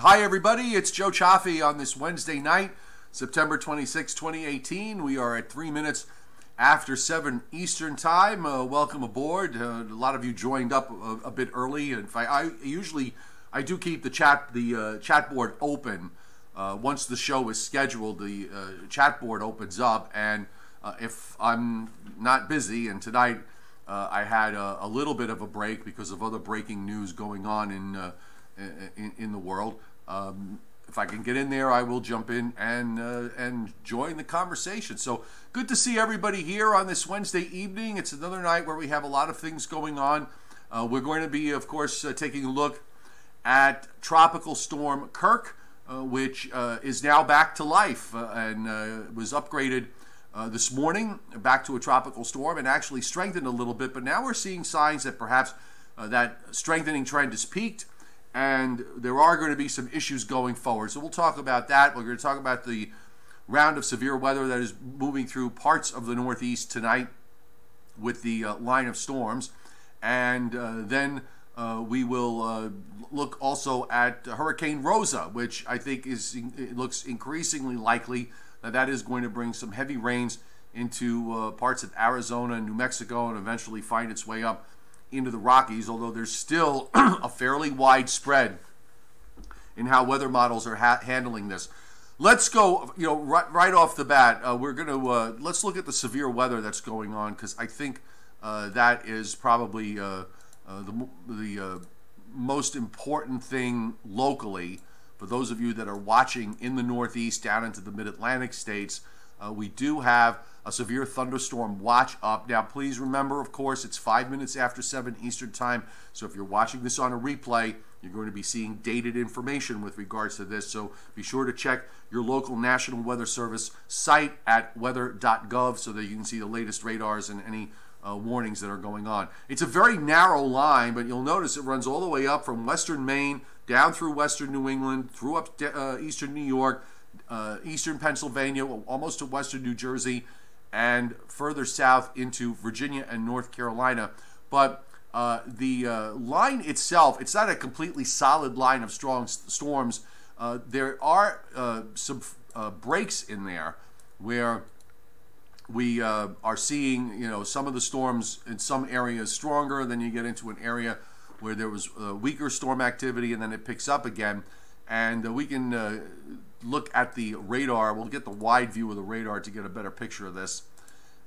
Hi everybody, it's Joe Chaffee on this Wednesday night, September 26, 2018. We are at 3 minutes after 7 Eastern Time. Welcome aboard. A lot of you joined up a bit early. In fact, I do keep the chat board open. Once the show is scheduled, the chat board opens up, and if I'm not busy, and tonight I had a little bit of a break because of other breaking news going on in the world. If I can get in there, I will jump in and join the conversation. So good to see everybody here on this Wednesday evening. It's another night where we have a lot of things going on. We're going to be, of course, taking a look at Tropical Storm Kirk, which is now back to life and was upgraded this morning back to a tropical storm and actually strengthened a little bit. But now we're seeing signs that perhaps that strengthening trend has peaked, and there are going to be some issues going forward. So we'll talk about that. We're going to talk about the round of severe weather that is moving through parts of the Northeast tonight with the line of storms. And then we will look also at Hurricane Rosa, which I think it looks increasingly likely that is going to bring some heavy rains into parts of Arizona and New Mexico and eventually find its way up into the Rockies, although there's still a fairly wide spread in how weather models are handling this. Let's go, right off the bat, we're going to, let's look at the severe weather that's going on, because I think that is probably the most important thing locally. For those of you that are watching in the Northeast down into the Mid-Atlantic states, we do have a severe thunderstorm watch up. Now, please remember, of course, it's 5 minutes after 7 Eastern Time. So if you're watching this on a replay, you're going to be seeing dated information with regards to this. So be sure to check your local National Weather Service site at weather.gov so that you can see the latest radars and any warnings that are going on. It's a very narrow line, but you'll notice it runs all the way up from western Maine, down through western New England, through up eastern New York, eastern Pennsylvania, almost to western New Jersey, and further south into Virginia and North Carolina. But the line itself, it's not a completely solid line of strong storms. There are some breaks in there where we are seeing, some of the storms in some areas stronger. Then you get into an area where there was weaker storm activity, and then it picks up again. And we can look at the radar. We'll get the wide view of the radar to get a better picture of this.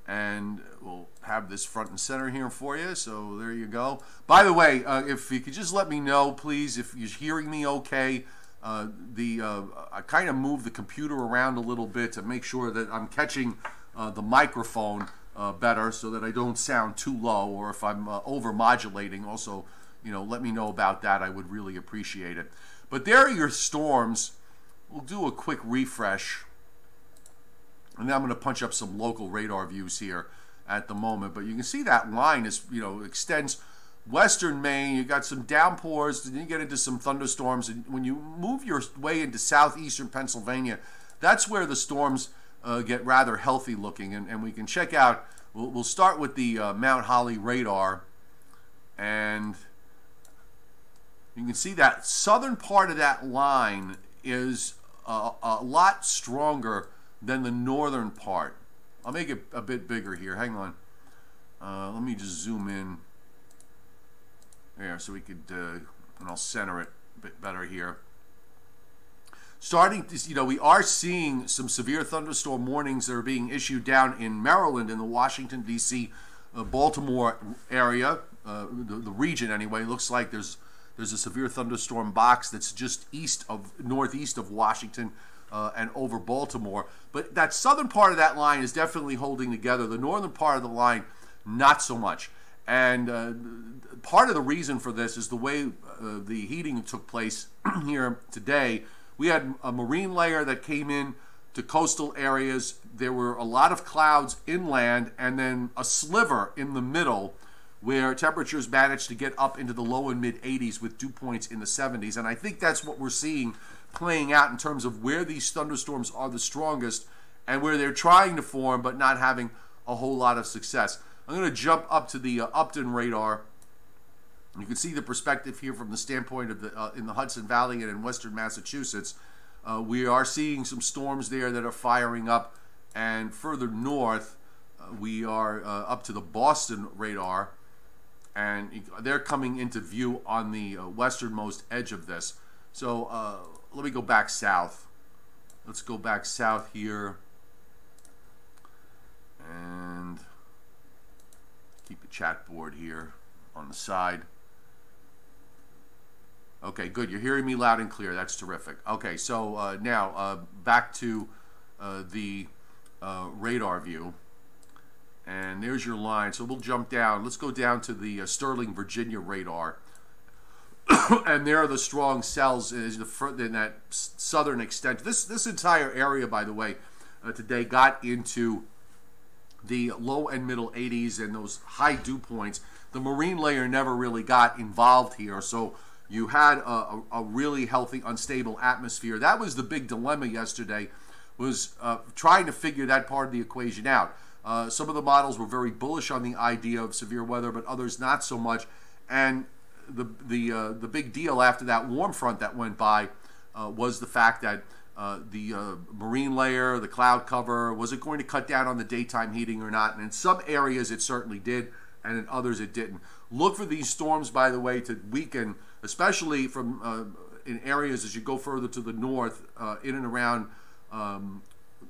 And we'll have this front and center here for you. So there you go. By the way, if you could just let me know, please, if you're hearing me okay. I kind of moved the computer around a little bit to make sure that I'm catching the microphone better so that I don't sound too low, or if I'm over-modulating, also, let me know about that. I would really appreciate it. But there are your storms. We'll do a quick refresh, and then I'm going to punch up some local radar views here at the moment. But you can see that line is, extends western Maine. You got some downpours, then you get into some thunderstorms, and when you move your way into southeastern Pennsylvania, that's where the storms get rather healthy looking. And we can check out. We'll start with the Mount Holly radar, and you can see that southern part of that line is a lot stronger than the northern part. I'll make it a bit bigger here. Hang on. Let me just zoom in there so we could, and I'll center it a bit better here. Starting to, we are seeing some severe thunderstorm warnings that are being issued down in Maryland, in the Washington, D.C., Baltimore area, the region anyway. It looks like there's a severe thunderstorm box that's just northeast of Washington and over Baltimore. But that southern part of that line is definitely holding together. The northern part of the line, not so much. And part of the reason for this is the way the heating took place here today. We had a marine layer that came in to coastal areas. There were a lot of clouds inland, and then a sliver in the middle where temperatures managed to get up into the low and mid 80s with dew points in the 70s. And I think that's what we're seeing playing out in terms of where these thunderstorms are the strongest and where they're trying to form but not having a whole lot of success. I'm going to jump up to the Upton radar You can see the perspective here from the standpoint of the in the Hudson Valley and in western Massachusetts. We are seeing some storms there that are firing up, and further north, we are up to the Boston radar, and they're coming into view on the westernmost edge of this. So let me go back south. Let's go back south here, and keep the chat board here on the side. Okay, good. You're hearing me loud and clear. That's terrific. Okay, so now back to the radar view. And there's your line. So we'll jump down. Let's go down to the Sterling, Virginia radar. And there are the strong cells in that southern extent. This entire area, by the way, today got into the low and middle 80s and those high dew points. The marine layer never really got involved here, so you had a really healthy, unstable atmosphere. That was the big dilemma yesterday, was trying to figure that part of the equation out. Some of the models were very bullish on the idea of severe weather, but others not so much. And the big deal after that warm front that went by was the fact that the marine layer, the cloud cover, was it going to cut down on the daytime heating or not? And in some areas it certainly did, and in others it didn't. Look for these storms, by the way, to weaken, especially from in areas as you go further to the north, in and around,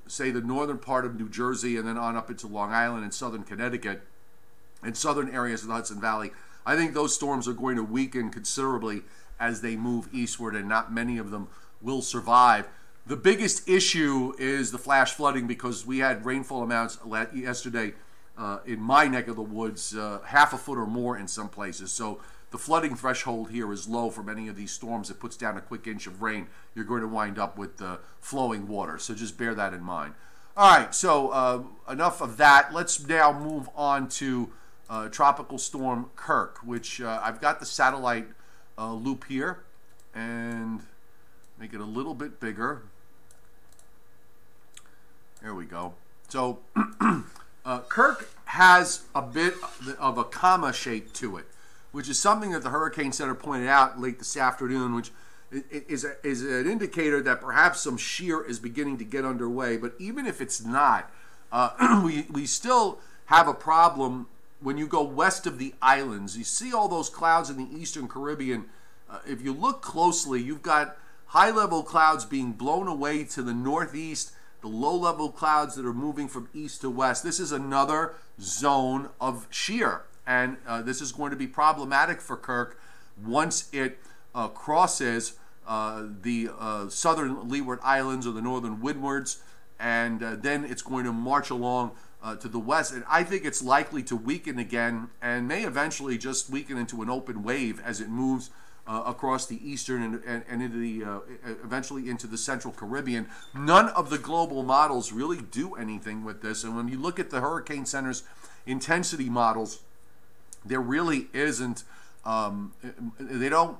say, the northern part of New Jersey, and then on up into Long Island and southern Connecticut, and southern areas of the Hudson Valley. I think those storms are going to weaken considerably as they move eastward, and not many of them will survive. The biggest issue is the flash flooding, because we had rainfall amounts yesterday in my neck of the woods, half a foot or more in some places. So the flooding threshold here is low for many of these storms. It puts down a quick inch of rain, you're going to wind up with flowing water. So just bear that in mind. All right, so enough of that. Let's now move on to Tropical Storm Kirk, which I've got the satellite loop here, and make it a little bit bigger. There we go. So Kirk has a bit of a comma shape to it, which is something that the Hurricane Center pointed out late this afternoon, which is an indicator that perhaps some shear is beginning to get underway. But even if it's not, we still have a problem when you go west of the islands. You see all those clouds in the eastern Caribbean. If you look closely, you've got high-level clouds being blown away to the northeast, the low-level clouds that are moving from east to west. This is another zone of shear, and this is going to be problematic for Kirk once it crosses the southern Leeward Islands or the northern windwards, and then it's going to march along to the west. And I think it's likely to weaken again, and may eventually just weaken into an open wave as it moves across the eastern and into the eventually into the central Caribbean. None of the global models really do anything with this, and when you look at the Hurricane Center's intensity models, there really isn't. They don't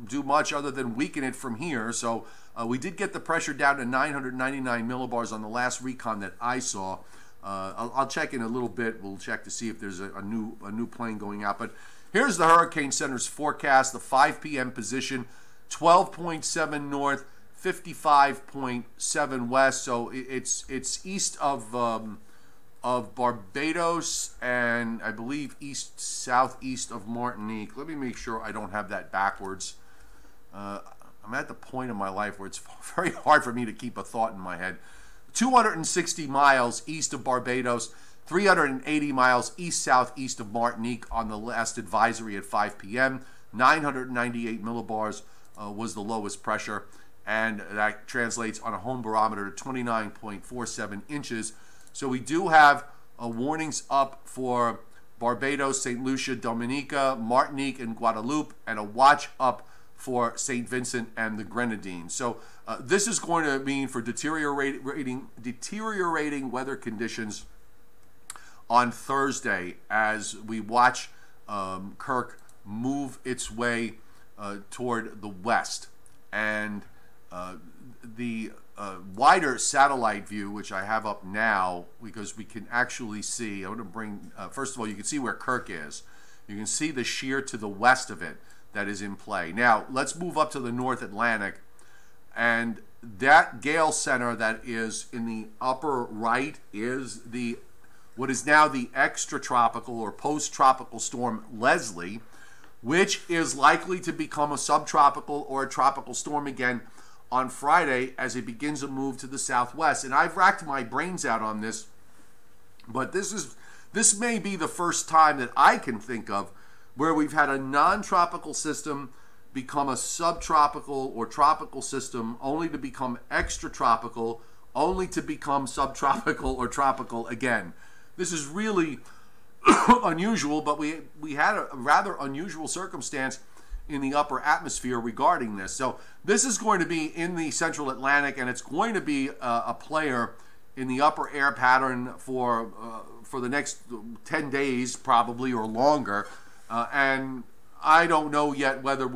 do much other than weaken it from here. So we did get the pressure down to 999 millibars on the last recon that I saw. I'll check in a little bit. We'll check to see if there's a new plane going out. But here's the Hurricane Center's forecast. The 5 p.m. position: 12.7 north, 55.7 west. So it's east of Barbados, and I believe southeast of Martinique. Let me make sure I don't have that backwards. I'm at the point in my life where it's very hard for me to keep a thought in my head. 260 miles east of Barbados, 380 miles east-southeast of Martinique on the last advisory at 5 p.m. 998 millibars was the lowest pressure, and that translates on a home barometer to 29.47 inches. So we do have warnings up for Barbados, St. Lucia, Dominica, Martinique, and Guadeloupe, and a watch up for St. Vincent and the Grenadines. So this is going to mean for deteriorating weather conditions on Thursday as we watch Kirk move its way toward the west. And the wider satellite view, which I have up now, because we can actually see, I want to bring, first of all, you can see where Kirk is. You can see the shear to the west of it that is in play. Now, let's move up to the North Atlantic. And that gale center that is in the upper right is what is now the extratropical or post-tropical storm Leslie, which is likely to become a subtropical or a tropical storm again on Friday as it begins to move to the southwest. And I've racked my brains out on this, but this may be the first time that I can think of where we've had a non-tropical system become a subtropical or tropical system, only to become extratropical, only to become subtropical or tropical again. This is really unusual, but we had a rather unusual circumstance in the upper atmosphere regarding this. So this is going to be in the central Atlantic, and it's going to be a player in the upper air pattern for the next 10 days probably or longer. And I don't know yet whether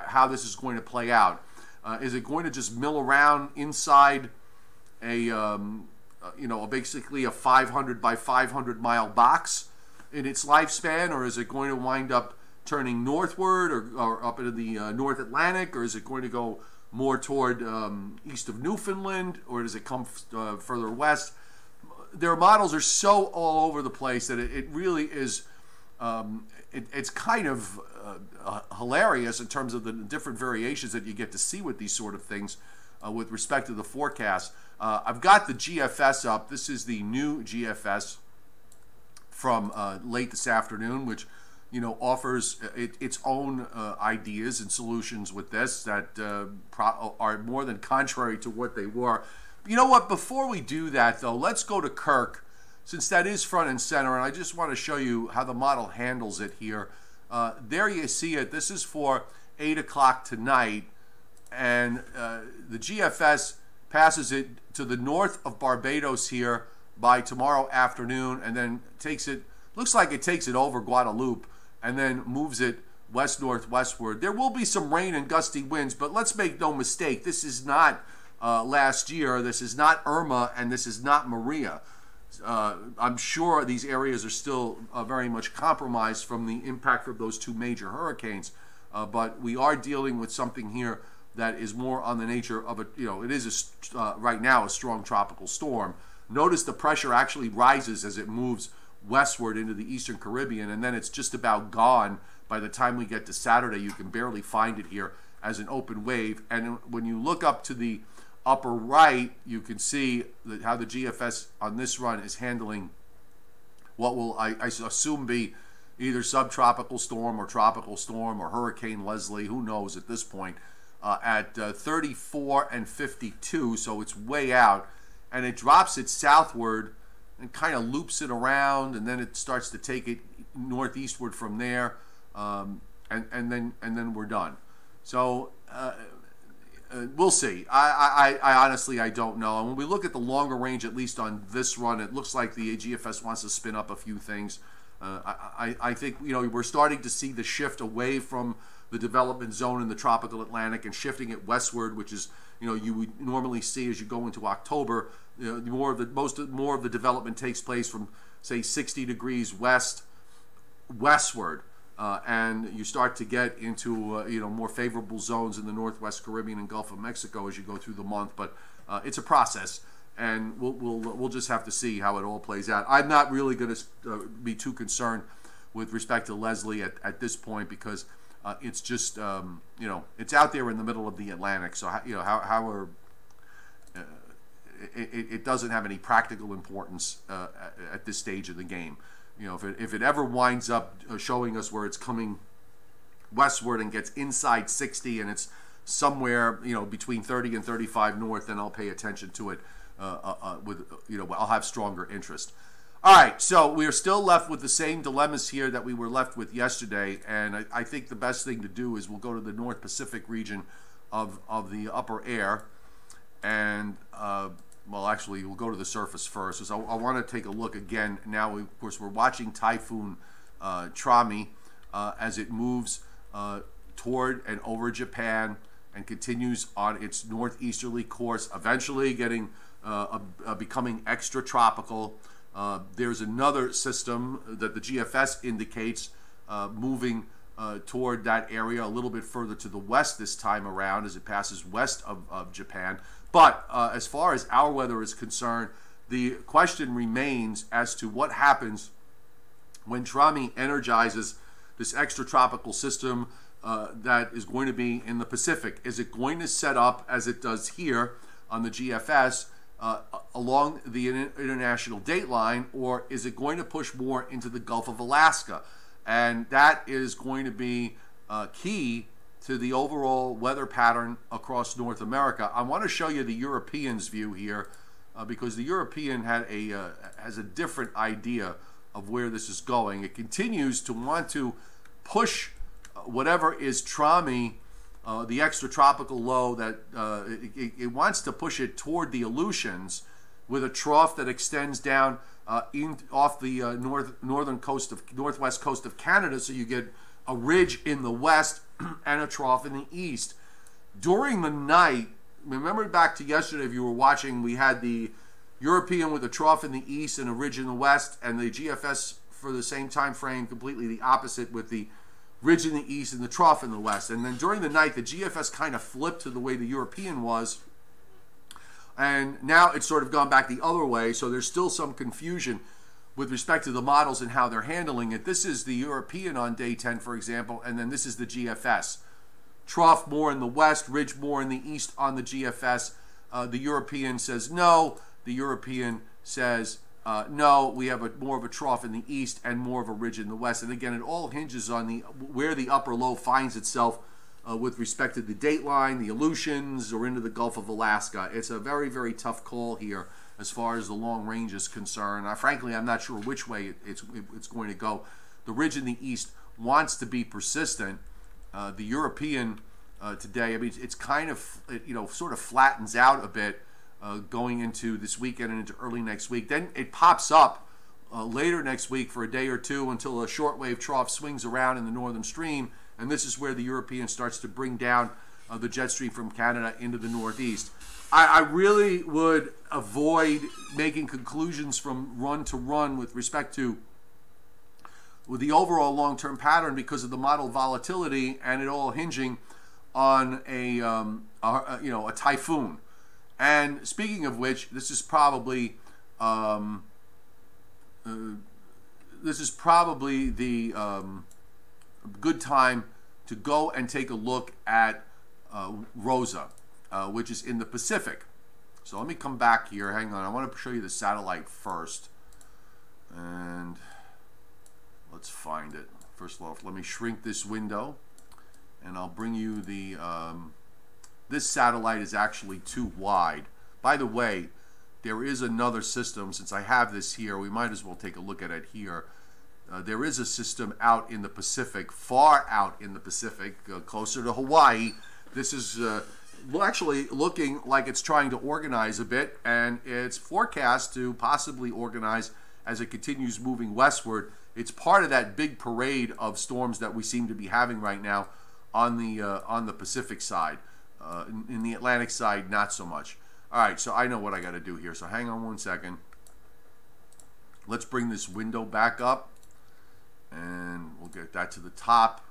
how this is going to play out. Is it going to just mill around inside basically a 500 by 500 mile box in its lifespan, or is it going to wind up turning northward or up into the North Atlantic, or is it going to go more toward east of Newfoundland, or does it come further west? Their models are so all over the place that it really is. It's kind of hilarious in terms of the different variations that you get to see with these sort of things with respect to the forecast. I've got the GFS up. This is the new GFS from late this afternoon, which offers its own ideas and solutions with this that are more than contrary to what they were. You know what? Before we do that, though, let's go to Kirk, since that is front and center, and I just want to show you how the model handles it here. There you see it. This is for 8 o'clock tonight, and the GFS passes it to the north of Barbados here by tomorrow afternoon, and then looks like it takes it over Guadeloupe, and then moves it west-northwestward. There will be some rain and gusty winds, but let's make no mistake, this is not last year, this is not Irma, and this is not Maria. I'm sure these areas are still very much compromised from the impact of those two major hurricanes, but we are dealing with something here that is more on the nature of it is right now a strong tropical storm. Notice the pressure actually rises as it moves westward into the eastern Caribbean, and then it's just about gone by the time we get to Saturday. You can barely find it here as an open wave, and when you look up to the upper right, you can see how the GFS on this run is handling what will, I assume, be either subtropical storm or tropical storm or Hurricane Leslie, who knows at this point, at 34 and 52, so it's way out, and it drops it southward and kind of loops it around, and then it starts to take it northeastward from there, and then we're done. So we'll see. I honestly, I don't know. And when we look at the longer range, at least on this run, it looks like the GFS wants to spin up a few things. I think we're starting to see the shift away from the development zone in the tropical Atlantic and shifting it westward, which is you would normally see as you go into October. More of the development takes place from, say, 60 degrees westward. And you start to get into more favorable zones in the Northwest Caribbean and Gulf of Mexico as you go through the month. But it's a process, and we'll just have to see how it all plays out. I'm not really going to be too concerned with respect to Leslie at this point, because it's just it's out there in the middle of the Atlantic. So it doesn't have any practical importance at this stage of the game. If it ever winds up showing us where it's coming westward and gets inside 60 and it's somewhere between 30 and 35 north, then I'll pay attention to it. I'll have stronger interest. All right, so we are still left with the same dilemmas here that we were left with yesterday, and I think the best thing to do is we'll go to the North Pacific region of the upper air, and well, actually, we'll go to the surface first. So I want to take a look again. Now, of course, we're watching Typhoon Trami as it moves toward and over Japan and continues on its northeasterly course, eventually getting becoming extratropical. There's another system that the GFS indicates moving toward that area a little bit further to the west this time around as it passes west of Japan. But as far as our weather is concerned, the question remains as to what happens when Trami energizes this extratropical system that is going to be in the Pacific. Is it going to set up, as it does here on the GFS, along the international date line, or is it going to push more into the Gulf of Alaska? And that is going to be key to the overall weather pattern across North America. I want to show you the Europeans' view here because the European has a different idea of where this is going. It continues to want to push whatever is Trami, the extratropical low, that it wants to push it toward the Aleutians with a trough that extends down off the northwest coast of Canada, so you get a ridge in the west and a trough in the east. During the night, remember back to yesterday, if you were watching, we had the European with a trough in the east and a ridge in the west, and the GFS for the same time frame completely the opposite with the ridge in the east and the trough in the west. And then during the night, the GFS kind of flipped to the way the European was, and now it's sort of gone back the other way, so there's still some confusion with respect to the models and how they're handling it. This is the European on day 10, for example, and then this is the GFS. Trough more in the west, ridge more in the east on the GFS. The European says no. The European says no, we have more of a trough in the east and more of a ridge in the west. And again, it all hinges on where the upper low finds itself with respect to the date line, the Aleutians, or into the Gulf of Alaska. It's a very, very tough call here as far as the long range is concerned. Frankly, I'm not sure which way it's going to go. The ridge in the east wants to be persistent. The European today, I mean, it's kind of, sort of flattens out a bit going into this weekend and into early next week. Then it pops up later next week for a day or two until a shortwave trough swings around in the northern stream, and this is where the European starts to bring down the jet stream from Canada into the northeast. I really would avoid making conclusions from run to run with respect to the overall long-term pattern because of the model volatility and it all hinging on a typhoon. And speaking of which, this is probably the good time to go and take a look at Rosa, which is in the Pacific. So let me come back here. Hang on. I want to show you the satellite first. And let's find it. First of all, let me shrink this window. And I'll bring you the... this satellite is actually too wide. By the way, there is another system. Since I have this here, we might as well take a look at it here. There is a system out in the Pacific, far out in the Pacific, closer to Hawaii. This is actually looking like it's trying to organize a bit, and it's forecast to possibly organize as it continues moving westward. It's part of that big parade of storms that we seem to be having right now on the Pacific side. In the Atlantic side, not so much. All right, so I know what I got to do here. So hang on one second. Let's bring this window back up, and we'll get that to the top.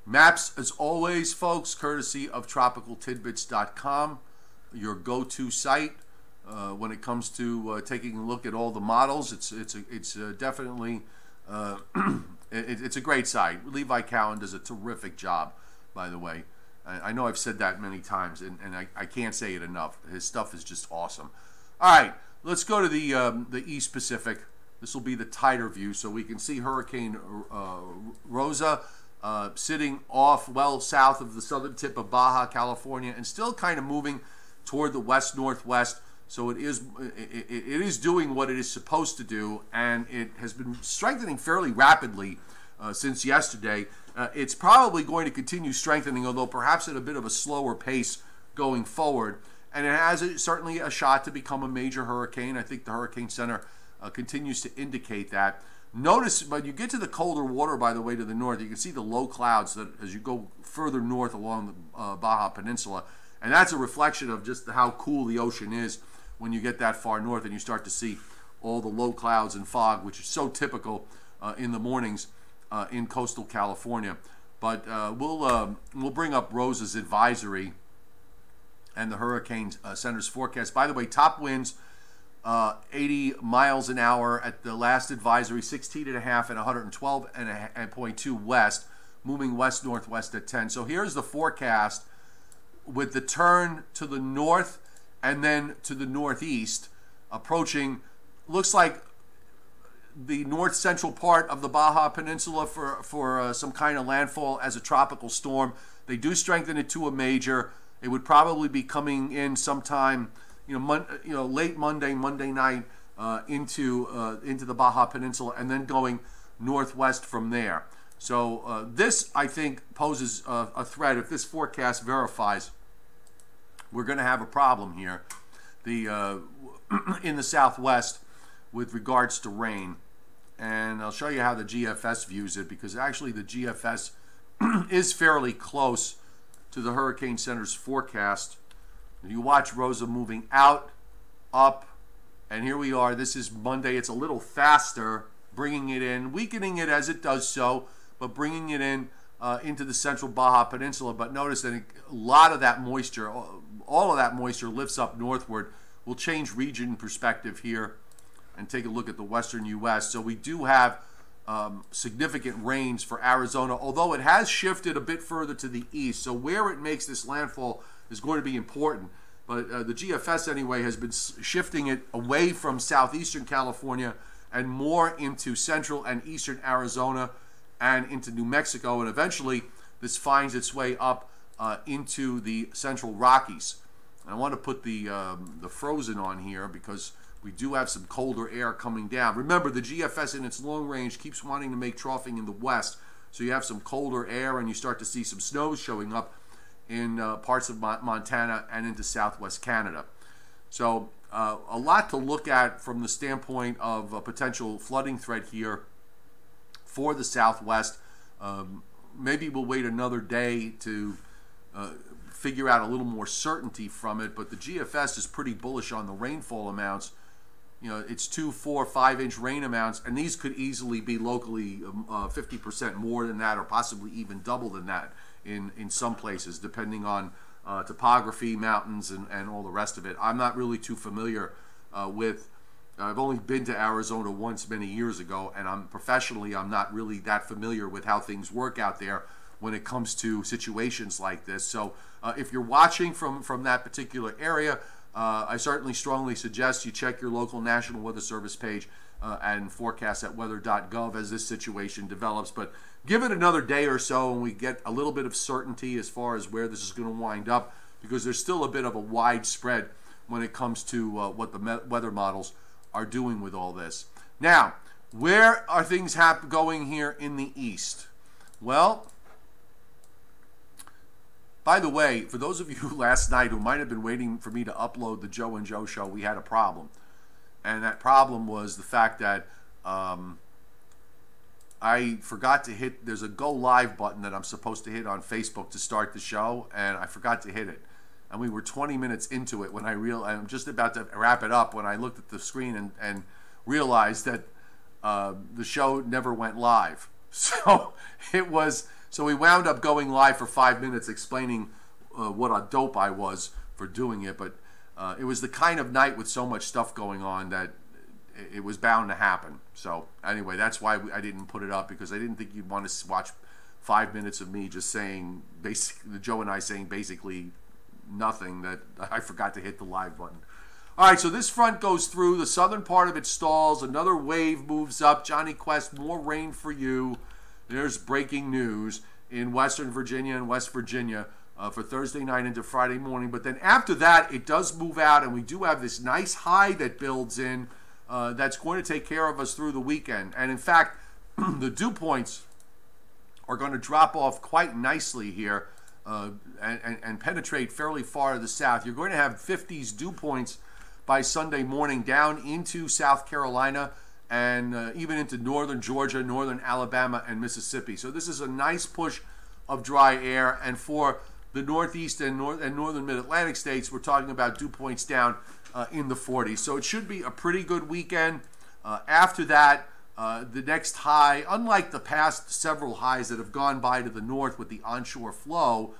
Maps, as always, folks, courtesy of tropicaltidbits.com, your go-to site when it comes to taking a look at all the models. It's definitely it's a great site. Levi Cowan does a terrific job, by the way. I know I've said that many times, and I can't say it enough. His stuff is just awesome. All right, let's go to the East Pacific. This will be the tighter view, so we can see Hurricane Rosa sitting off well south of the southern tip of Baja Calfornia and still kind of moving toward the west-northwest. So it is doing what it is supposed to do, and it has been strengthening fairly rapidly since yesterday. It's probably going to continue strengthening, although perhaps at a bit of a slower pace going forward. And it has certainly a shot to become a major hurricane. I think the Hurricane Center continues to indicate that. Notice, when you get to the colder water, by the way, to the north, you can see the low clouds that as you go further north along the Baja Peninsula. And that's a reflection of just how cool the ocean is when you get that far north and you start to see all the low clouds and fog, which is so typical in the mornings in coastal California. But we'll bring up Rosa's advisory and the Hurricane Center's forecast. By the way, top winds 80 miles an hour at the last advisory, 16.5 and 112.2 west, moving west-northwest at 10. So here's the forecast with the turn to the north and then to the northeast, approaching, looks like the north-central part of the Baja Peninsula for some kind of landfall as a tropical storm. They do strengthen it to a major. It would probably be coming in sometime, late Monday night into the Baja Peninsula, and then going northwest from there. So this, I think, poses a threat. If this forecast verifies, we're going to have a problem here in the Southwest with regards to rain. And I'll show you how the GFS views it, because actually the GFS is fairly close to the Hurricane Center's forecast. You watch Rosa moving out, up, and here we are. This is Monday. It's a little faster, bringing it in, weakening it as it does so, but bringing it in into the central Baja Peninsula. But notice that a lot of that moisture, all of that moisture lifts up northward. We'll change region perspective here and take a look at the western U.S. So we do have significant rains for Arizona, although it has shifted a bit further to the east. So where it makes this landfall is going to be important. But the GFS anyway has been shifting it away from southeastern California and more into central and eastern Arizona and into New Mexico. And eventually this finds its way up into the central Rockies. And I want to put the frozen on here because we do have some colder air coming down. Remember, the GFS in its long range keeps wanting to make troughing in the west. So you have some colder air and you start to see some snows showing up in parts of Montana and into southwest Canada. So a lot to look at from the standpoint of a potential flooding threat here for the Southwest. Maybe we'll wait another day to figure out a little more certainty from it, but the GFS is pretty bullish on the rainfall amounts. It's 2, 4, 5-inch rain amounts, and these could easily be locally 50% more than that, or possibly even double than that in some places, depending on topography, mountains, and all the rest of it. I'm not really too familiar with. I've only been to Arizona once many years ago, and I'm not really that familiar with how things work out there when it comes to situations like this. So if you're watching from that particular area, I certainly strongly suggest you check your local National Weather Service page and forecast at weather.gov as this situation develops. But give it another day or so and we get a little bit of certainty as far as where this is going to wind up, because there's still a bit of a wide spread when it comes to what the weather models are doing with all this. Now, where are things going here in the east? Well, by the way, for those of you last night who might have been waiting for me to upload the Joe and Joe show, we had a problem. And that problem was the fact that I forgot to hit, there's a go live button that I'm supposed to hit on Facebook to start the show, and I forgot to hit it. And we were 20 minutes into it when I'm just about to wrap it up when I looked at the screen and realized that the show never went live. So we wound up going live for 5 minutes explaining what a dope I was for doing it. But it was the kind of night with so much stuff going on that it was bound to happen. So anyway, that's why I didn't put it up, because I didn't think you'd want to watch 5 minutes of me just saying, Joe and I saying basically nothing, that I forgot to hit the live button. All right, so this front goes through. The southern part of it stalls. Another wave moves up. Johnny Quest, more rain for you. There's breaking news in Western Virginia and West Virginia for Thursday night into Friday morning. But then after that, it does move out, and we do have this nice high that builds in that's going to take care of us through the weekend. And in fact, the dew points are going to drop off quite nicely here and penetrate fairly far to the south. You're going to have 50s dew points by Sunday morning down into South Carolina and even into northern Georgia, northern Alabama, and Mississippi. So this is a nice push of dry air. And for the northeast and northern mid-Atlantic states, we're talking about dew points down in the 40s. So it should be a pretty good weekend. After that, the next high, unlike the past several highs that have gone by to the north with the onshore flow,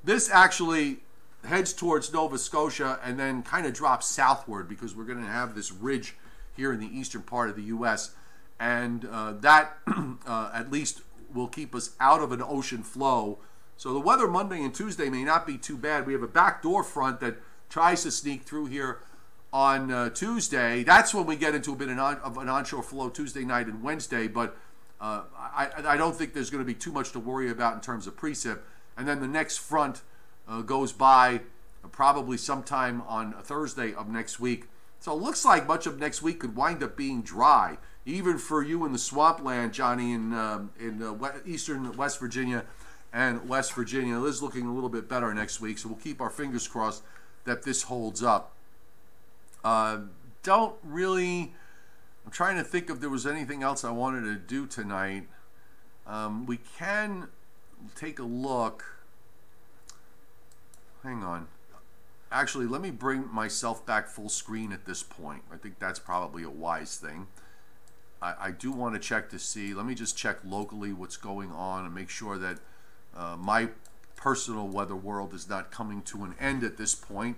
this actually heads towards Nova Scotia and then kind of drops southward because we're going to have this ridge here in the eastern part of the U.S. And that at least will keep us out of an ocean flow. So the weather Monday and Tuesday may not be too bad. We have a backdoor front that tries to sneak through here on Tuesday. That's when we get into a bit of an onshore flow Tuesday night and Wednesday, but I don't think there's going to be too much to worry about in terms of precip. And then the next front goes by probably sometime on Thursday of next week. So it looks like much of next week could wind up being dry, even for you in the swampland, Johnny, in eastern West Virginia and West Virginia. It is looking a little bit better next week, so we'll keep our fingers crossed that this holds up. Don't really... I'm trying to think if there was anything else I wanted to do tonight. We can take a look. Hang on. Actually, let me bring myself back full screen at this point. I think that's probably a wise thing. I do want to check to see. Let me just check locally what's going on and make sure that my personal weather world is not coming to an end at this point.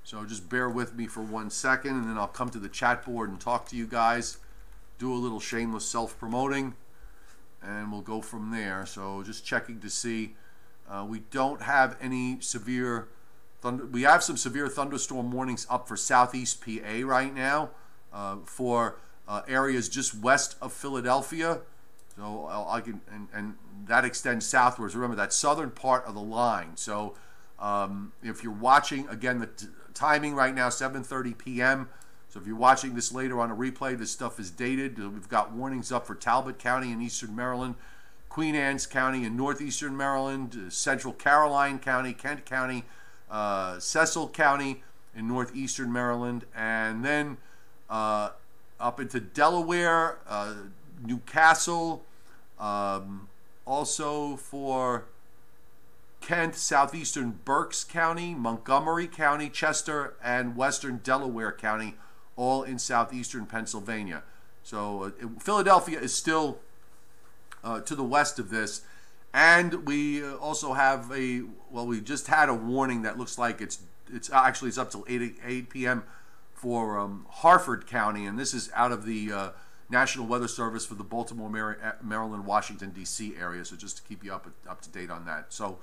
So just bear with me for 1 second, and then I'll come to the chat board and talk to you guys, do a little shameless self-promoting, and we'll go from there. So just checking to see. We don't have any severe thunder. We have some severe thunderstorm warnings up for southeast PA right now for areas just west of Philadelphia. So I can, and that extends southwards. Remember, that southern part of the line. So if you're watching, again, the timing right now, 7:30 p.m. So if you're watching this later on a replay, this stuff is dated. We've got warnings up for Talbot County in eastern Maryland, Queen Anne's County in northeastern Maryland, Central Caroline County, Kent County, Cecil County in northeastern Maryland, and then up into Delaware, Newcastle, also for Kent, southeastern Berks County, Montgomery County, Chester, and western Delaware County, all in southeastern Pennsylvania. So Philadelphia is still to the west of this. And we also have we just had a warning that looks like it's up till 8 p.m. for Harford County, and this is out of the National Weather Service for the Baltimore, Maryland, Washington, D.C. area. So just to keep you up to date on that. So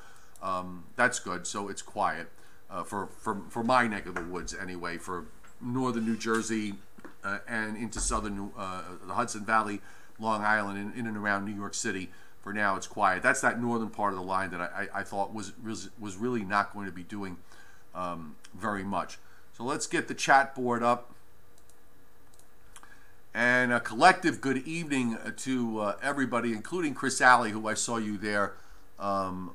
that's good. So it's quiet for my neck of the woods anyway. For northern New Jersey and into southern the Hudson Valley, Long Island, in and around New York City. For now, it's quiet. That's that northern part of the line that I thought was really not going to be doing very much. So let's get the chat board up. And a collective good evening to everybody, including Chris Alley, who I saw you there. I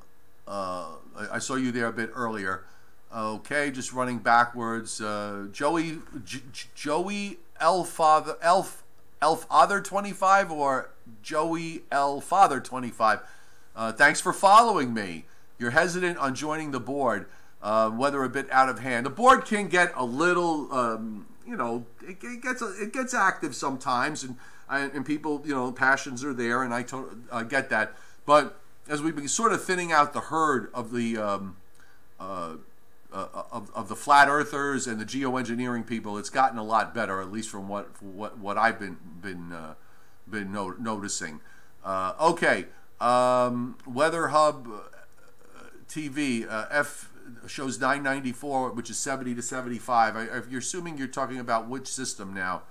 saw you there a bit earlier. Okay, just running backwards. Joey L Father 25 or Joey L Father 25. Thanks for following me. You're hesitant on joining the board, whether a bit out of hand. The board can get a little, it gets active sometimes, and people, passions are there, and I get that. But as we've been sort of thinning out the herd of the of the flat earthers and the geoengineering people, it's gotten a lot better, at least from what I've been noticing. Okay, Weather Hub TV F shows 994, which is 70 to 75. You're assuming you're talking about which system now?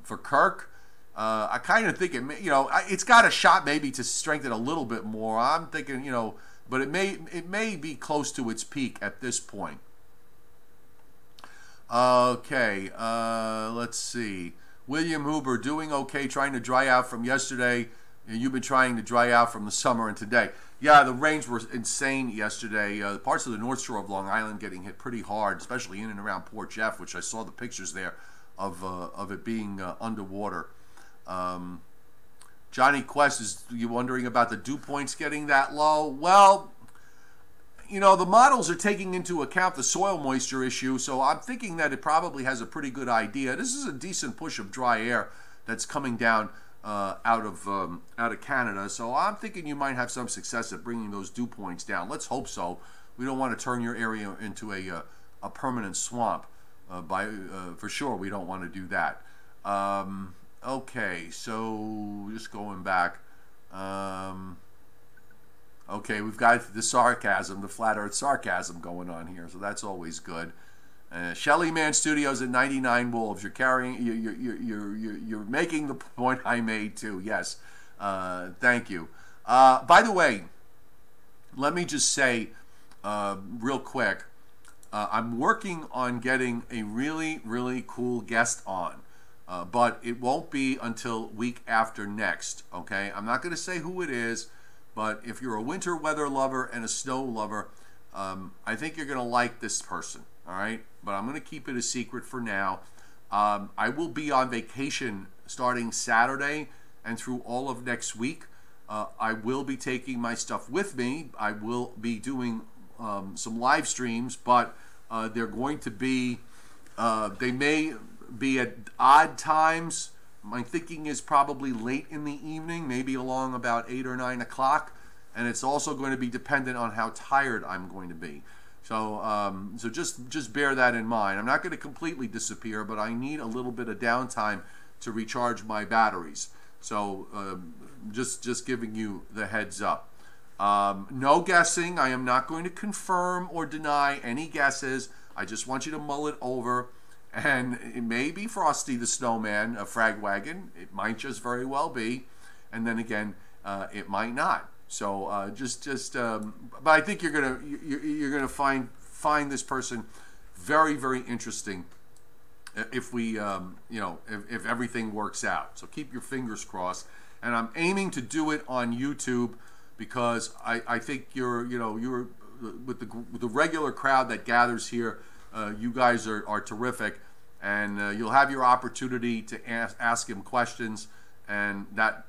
For Kirk, I kind of think it's got a shot maybe to strengthen a little bit more. I'm thinking, but it may be close to its peak at this point. Okay, let's see. William Huber, doing okay, trying to dry out from yesterday. You've been trying to dry out from the summer and today. Yeah, the rains were insane yesterday. Parts of the North Shore of Long Island getting hit pretty hard, especially in and around Port Jeff, which I saw the pictures there of it being underwater. Johnny Quest, is you wondering about the dew points getting that low? Well, you know, the models are taking into account the soil moisture issue, so I'm thinking that it probably has a pretty good idea. This is a decent push of dry air that's coming down out of Canada, so I'm thinking you might have some success at bringing those dew points down. Let's hope so. We don't want to turn your area into a permanent swamp. For sure, we don't want to do that. Okay, so just going back. Okay, we've got the sarcasm, the flat Earth sarcasm going on here, so that's always good. Shelly Man Studios at 99 Wolves. You're carrying, you're making the point I made too. Yes, thank you. By the way, let me just say real quick, I'm working on getting a really cool guest on, but it won't be until week after next. Okay, I'm not going to say who it is, but if you're a winter weather lover and a snow lover, I think you're going to like this person. All right, but I'm going to keep it a secret for now. I will be on vacation starting Saturday and through all of next week. I will be taking my stuff with me. I will be doing some live streams, but they're going to be, they may be at odd times. My thinking is probably late in the evening, maybe along about 8 or 9 o'clock, and it's also going to be dependent on how tired I'm going to be. So, so just bear that in mind. I'm not going to completely disappear, but I need a little bit of downtime to recharge my batteries. So, just giving you the heads up. No guessing. I am not going to confirm or deny any guesses. I just want you to mull it over. And it may be Frosty the Snowman, a frag wagon. It might just very well be. And then again, it might not. So but I think you're gonna find this person very interesting if we if everything works out. So keep your fingers crossed. And I'm aiming to do it on YouTube because I think you're with the regular crowd that gathers here. You guys are terrific, and you'll have your opportunity to ask him questions, and that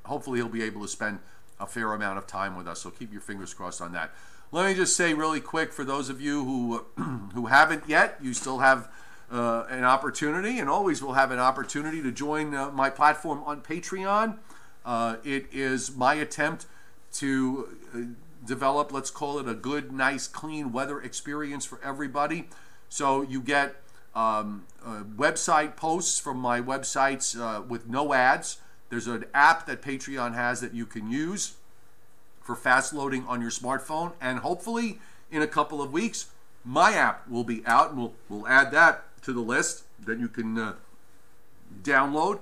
hopefully he'll be able to spend a fair amount of time with us. So keep your fingers crossed on that. Let me just say really quick, for those of you who haven't yet, you still have an opportunity, and always will have an opportunity to join my platform on Patreon. It is my attempt to develop, let's call it a good, nice, clean weather experience for everybody. So you get website posts from my websites with no ads. There's an app that Patreon has that you can use for fast loading on your smartphone, and hopefully in a couple of weeks my app will be out, and we'll add that to the list that you can download.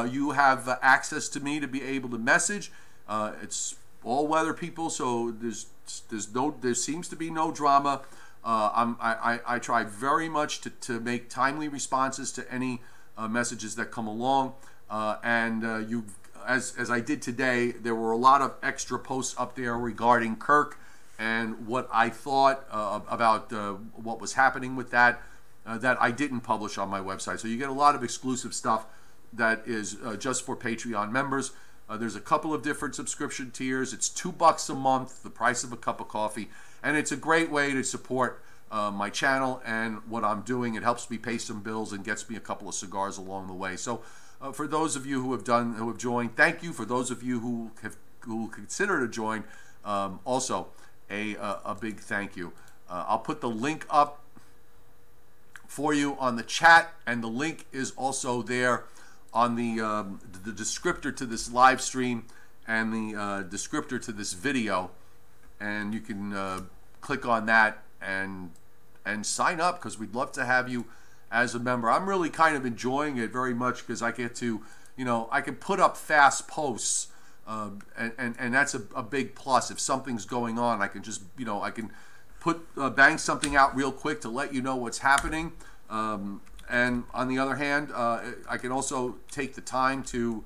You have access to me to be able to message. It's all weather, people, so there seems to be no drama. I try very much to make timely responses to any messages that come along, and as I did today, there were a lot of extra posts up there regarding Kirk and what I thought about what was happening with that I didn't publish on my website. So you get a lot of exclusive stuff that is just for Patreon members. There's a couple of different subscription tiers. It's $2 a month, the price of a cup of coffee, and it's a great way to support my channel and what I'm doing. It helps me pay some bills and gets me a couple of cigars along the way. So for those of you who have joined, thank you. For those of you who consider to join, also a big thank you. I'll put the link up for you on the chat, and the link is also there on the descriptor to this live stream and the descriptor to this video, and you can click on that and sign up, because we'd love to have you as a member. I'm really kind of enjoying it very much, because I get to, I can put up fast posts, and that's a big plus. If something's going on, I can just, I can bang something out real quick to let you know what's happening. And on the other hand, I can also take the time to,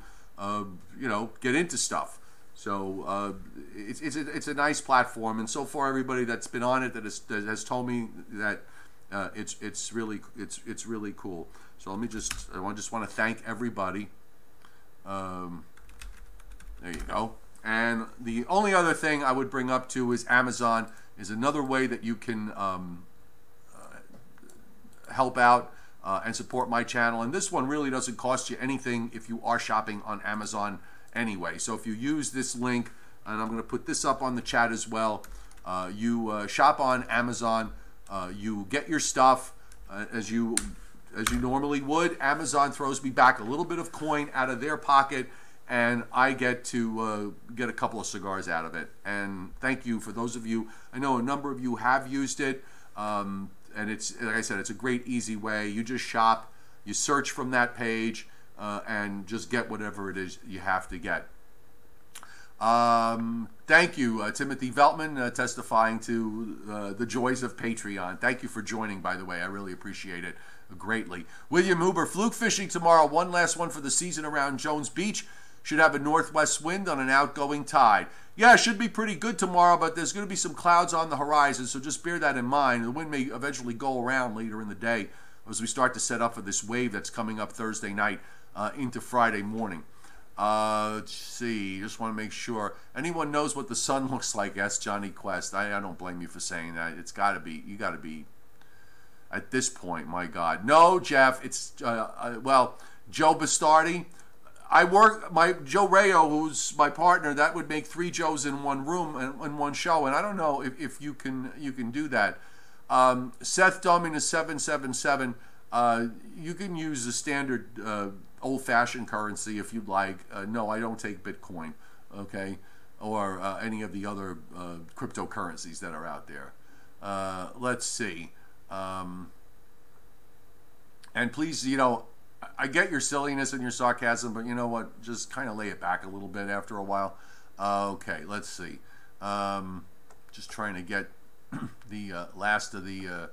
get into stuff. So it's a nice platform, and so far everybody that's been on it that has told me that it's really cool. So I just want to thank everybody. There you go. And the only other thing I would bring up too is Amazon is another way that you can help out and support my channel. And this one really doesn't cost you anything if you are shopping on Amazon anyway. So if you use this link, and I'm going to put this up on the chat as well, you shop on Amazon, you get your stuff as you normally would. Amazon throws me back a little bit of coin out of their pocket, and I get to get a couple of cigars out of it. And thank you for those of you. I know a number of you have used it, and it's, like I said, it's a great, easy way. You just shop, you search from that page, and just get whatever it is you have to get. Thank you, Timothy Veltman, testifying to the joys of Patreon. Thank you for joining, by the way. I really appreciate it greatly. William Huber, fluke fishing tomorrow. One last one for the season around Jones Beach. Should have a northwest wind on an outgoing tide. Yeah, it should be pretty good tomorrow, but there's going to be some clouds on the horizon, so just bear that in mind. The wind may eventually go around later in the day as we start to set up for this wave that's coming up Thursday night into Friday morning. Let's see, just want to make sure. Anyone knows what the sun looks like? Asked Johnny Quest. I don't blame you for saying that. It's got to be, you got to be, at this point, my God. No, Jeff, it's, well, Joe Bastardi. I work, Joe Rayo, who's my partner, that would make 3 Joes in one room and in one show, and I don't know if you can do that. Seth Dumming is 777. You can use the standard old-fashioned currency if you'd like. No, I don't take Bitcoin, okay, or any of the other cryptocurrencies that are out there. Let's see. And please, you know, I get your silliness and your sarcasm, but you know what? Just kind of lay it back a little bit after a while. Okay, let's see. Just trying to get the last of the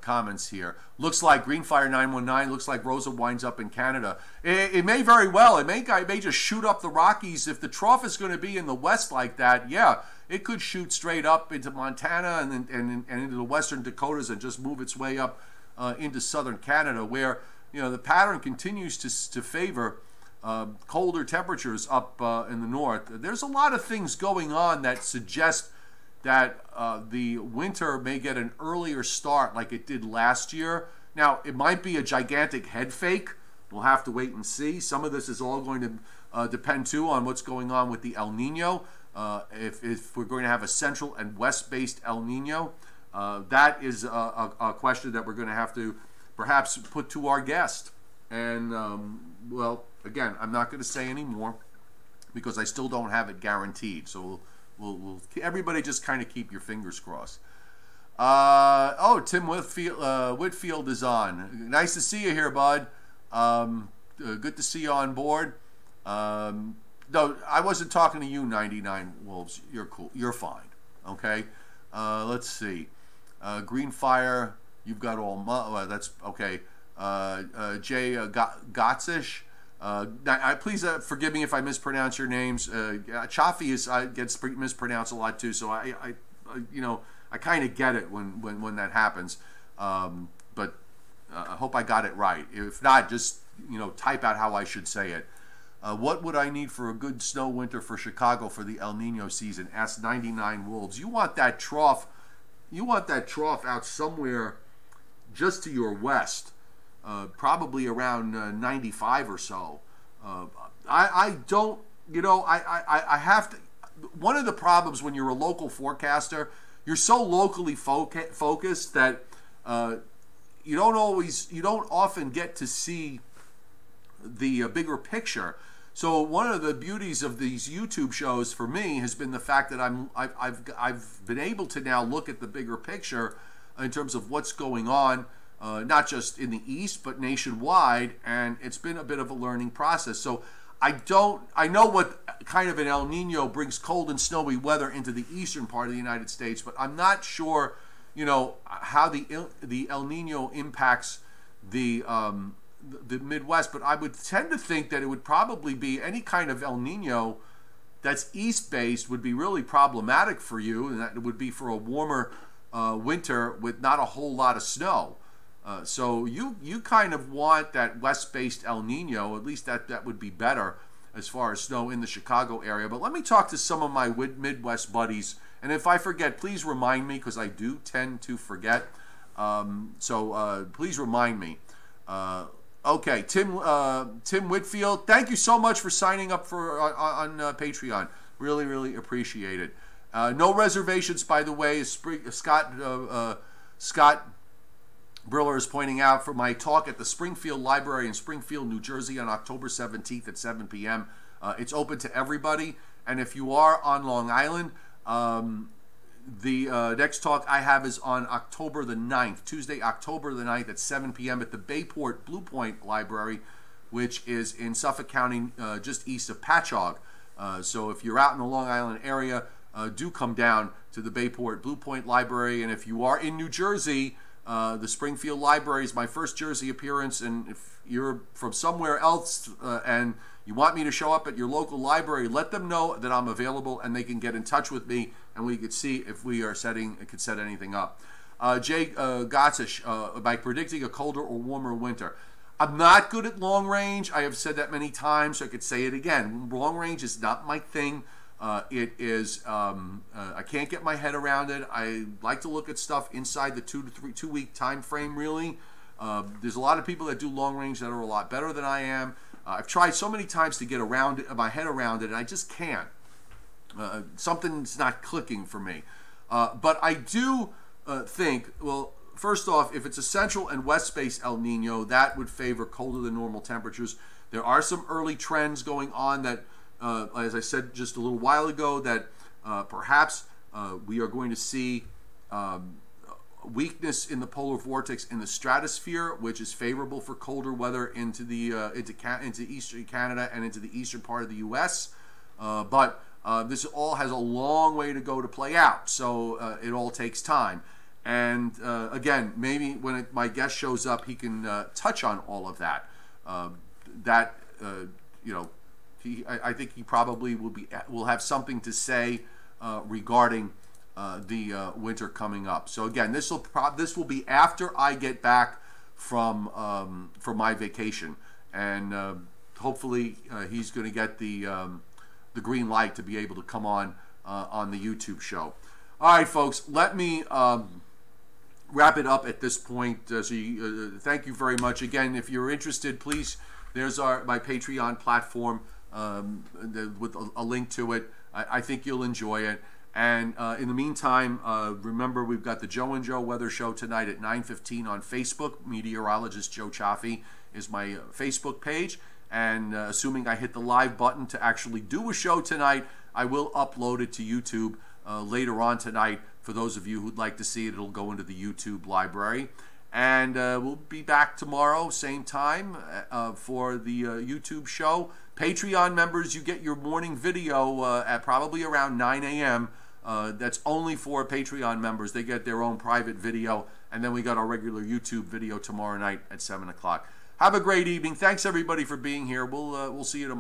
comments here. Looks like Greenfire 919. Looks like Rosa winds up in Canada. It may very well. It may just shoot up the Rockies. If the trough is going to be in the west like that, yeah, it could shoot straight up into Montana and into the western Dakotas and just move its way up into southern Canada, where, you know, the pattern continues to favor colder temperatures up in the north. There's a lot of things going on that suggest that the winter may get an earlier start like it did last year. Now, it might be a gigantic head fake. We'll have to wait and see. Some of this is all going to depend, too, on what's going on with the El Nino. If we're going to have a central and west-based El Nino, that is a question that we're going to have to perhaps put to our guest. And, well, again, I'm not going to say any more because I still don't have it guaranteed. So we'll everybody just kind of keep your fingers crossed. Oh, Tim Whitfield is on. Nice to see you here, bud. Good to see you on board. No, I wasn't talking to you, 99 Wolves. You're cool. You're fine. Okay? Let's see. Greenfire, you've got all... that's... Okay. Jay Gotzish. Please forgive me if I mispronounce your names. Chaffee gets mispronounced a lot too, so I you know, I kind of get it when that happens. But I hope I got it right. If not, just, you know, type out how I should say it. What would I need for a good snow winter for Chicago for the El Nino season? Asked 99 Wolves. You want that trough? You want that trough out somewhere just to your west. Probably around 95 or so. I don't, you know, I have to, one of the problems when you're a local forecaster, you're so locally focused that you don't often get to see the bigger picture. So one of the beauties of these YouTube shows for me has been the fact that I've been able to now look at the bigger picture in terms of what's going on. Not just in the East, but nationwide, and it's been a bit of a learning process. So I know what kind of an El Nino brings cold and snowy weather into the eastern part of the United States, but I'm not sure, you know, how the El Nino impacts the Midwest. But I would tend to think that it would probably be any kind of El Nino that's east-based would be really problematic for you, and that it would be for a warmer winter with not a whole lot of snow. So you kind of want that west-based El Nino, at least that would be better. as far as snow in the Chicago area. But let me talk to some of my Midwest buddies. And if I forget, please remind me, because I do tend to forget. Please remind me. Okay, Tim Whitfield, thank you so much for signing up for on Patreon. Really, really appreciate it. No reservations, by the way, as Scott Briller is pointing out, for my talk at the Springfield Library in Springfield, New Jersey on October 17th at 7 p.m. It's open to everybody. And if you are on Long Island, the next talk I have is on October the 9th, Tuesday, October the 9th at 7 p.m. at the Bayport Blue Point Library, which is in Suffolk County, just east of Patchogue. So if you're out in the Long Island area, do come down to the Bayport Blue Point Library. And if you are in New Jersey, the Springfield Library is my first Jersey appearance. And if you're from somewhere else and you want me to show up at your local library, let them know that I'm available and they can get in touch with me and we could see if we are could set anything up. Jay Gotzish, by predicting a colder or warmer winter. I'm not good at long range. I have said that many times, so I could say it again. Long range is not my thing. It is, I can't get my head around it. I like to look at stuff inside the 2 week time frame, really. There's a lot of people that do long range that are a lot better than I am. I've tried so many times to get around it, my head around it, and I just can't. Something's not clicking for me. But I do think, well, first off, if it's a central and west space El Nino, that would favor colder than normal temperatures. There are some early trends going on that, as I said just a little while ago, that perhaps we are going to see weakness in the polar vortex in the stratosphere, which is favorable for colder weather into eastern Canada and into the eastern part of the U.S. But this all has a long way to go to play out, so it all takes time. And again, maybe when my guest shows up, he can touch on all of that. I think he probably will have something to say regarding the winter coming up. So again, this will be after I get back from my vacation, and hopefully he's going to get the green light to be able to come on the YouTube show. All right, folks, let me wrap it up at this point. Thank you very much. Again, if you're interested, please, there's my Patreon platform with a link to it. I think you'll enjoy it. And in the meantime, remember, we've got the Joe and Joe Weather Show tonight at 9:15 on Facebook. Meteorologist Joe Chaffee is my Facebook page. And assuming I hit the live button to actually do a show tonight, I will upload it to YouTube later on tonight. For those of you who'd like to see it, it'll go into the YouTube library. And we'll be back tomorrow, same time, for the YouTube show. Patreon members, you get your morning video at probably around 9 a.m. That's only for Patreon members. They get their own private video. And then we got our regular YouTube video tomorrow night at 7 o'clock. Have a great evening. Thanks, everybody, for being here. We'll see you tomorrow.